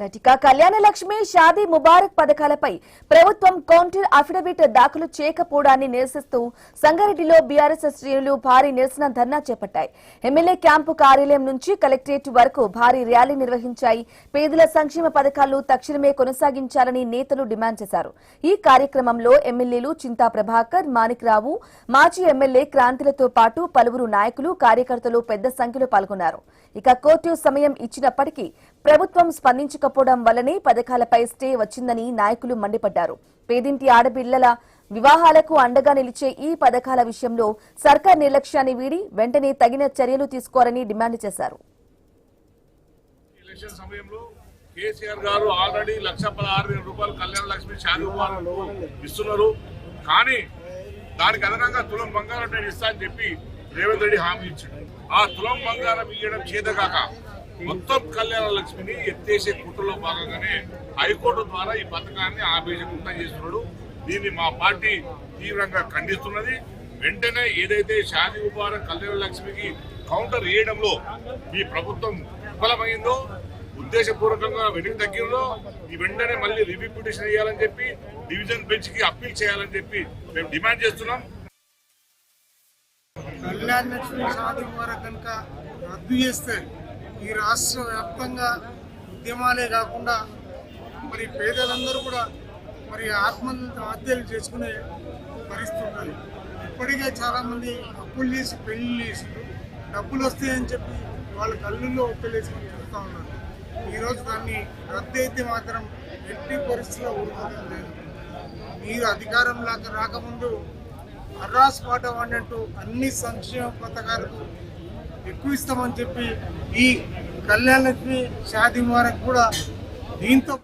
రటికా కళ్యాణ లక్ష్మి షాదీ ముబారక్ పథకాలపై ప్రభుత్వం counter affidavit దాఖలు చేయకపోవడాన్ని నిరసిస్తూ సంగారెడ్డిలో బీఆర్ఎస్ శ్రేణులు భారీ నిరసన ధర్నా చేపట్టాయి. ఎమ్మెల్యే క్యాంపు కార్యాలయం నుంచి కలెక్టరేట్ వరకు భారీ ర్యాలీ నిర్వహించాయి. పేదల సంక్షేమ పథకాలు తక్షణమే కొనసాగించాలని నేతలు డిమాండ్ చేశారు. ఈ కార్యక్రమంలో ఎమ్మెల్యేలు చింతా ప్రభాకర్, మాణిక్రావు, మాజీ ఎమ్మెల్యే క్రాంతిలతో పాటు పలువురు నాయకులు, కార్యకర్తలు పెద్ద సంఖ్యలో పాల్గొన్నారు. ఇక కోర్టు సమయం ఇచ్చినప్పటికీ ప్రభుత్వం స్పందించకపోవడం వల్లనే పథకాలపై స్టే వచ్చిందని నాయకులు మండిపడ్డారు. పేదింటి ఆడపిల్లల వివాహాలకు అండగా నిలిచే ఈ పథకాల విషయంలో సర్కార్ నిర్లక్ష్యాన్ని వీడి వెంటనే తగిన చర్యలు తీసుకోవాలని డిమాండ్ చేశారు. ఎలక్షన్ సమయంలో కేసీఆర్ గారు ఆల్రెడీ 1,16,000 రూపాయలు కళ్యాణ లక్ష్మి షాదీ ముబారక్ ఇస్తున్నారు. కానీ దానికి అదనంగా తులం బంగారం నేను ఇస్తా అని చెప్పి రేవంత్ రెడ్డి హామీ ఇచ్చాడు. ఆ తులం బంగారం ఇవ్వడం చేతగాక మొత్తం కళ్యాణ లక్ష్మిని ఎత్తేసే కుట్రలో భాగంగానే హైకోర్టు ద్వారా ఈ పథకాన్ని ఆపేయకుండా చేస్తున్నాడు. దీన్ని మా పార్టీ తీవ్రంగా ఖండిస్తున్నది. వెంటనే ఏదైతే షాదీ ముబారక్ కళ్యాణ లక్ష్మికి కౌంటర్ వేయడంలో ఈ ప్రభుత్వం విఫలమైందో, ఉద్దేశపూర్వకంగా వెనక్కి తగ్గిందో, ఈ వెంటనే మళ్ళీ రివ్యూ పిటిషన్ వేయాలని చెప్పి డివిజన్ బెంచ్ కి అప్పీల్ చేయాలని చెప్పి మేము డిమాండ్ చేస్తున్నాం. కళ్యాణ లక్ష్మి షాదీ ముబారక్ కనుక రద్దు చేస్తే ఈ రాష్ట్ర వ్యాప్తంగా ఉద్యమాలే కాకుండా మరి పేదలందరూ కూడా మరి ఆత్మహత్యలు చేసుకునే పరిస్థితి ఉన్నది. ఇప్పటికే చాలామంది అప్పులు చేసి పెళ్లి చేసి డబ్బులు వస్తాయని చెప్పి వాళ్ళ కళ్ళల్లో ఒప్పలేసుకొని చూస్తూ ఉన్నారు. ఈరోజు దాన్ని రద్దు అయితే మాత్రం ఎట్టి పరిస్థితుల్లో ఊరుకోవడం లేదు. మీరు అధికారంలోకి రాకముందు అర్రాస్ పాట అన్నట్టు అన్ని సంక్షేమ పథకాలకు ఎక్కువ ఇస్తామని చెప్పి ఈ కళ్యాణ లక్ష్మి షాదీ ముబారక్ కూడా దీంతో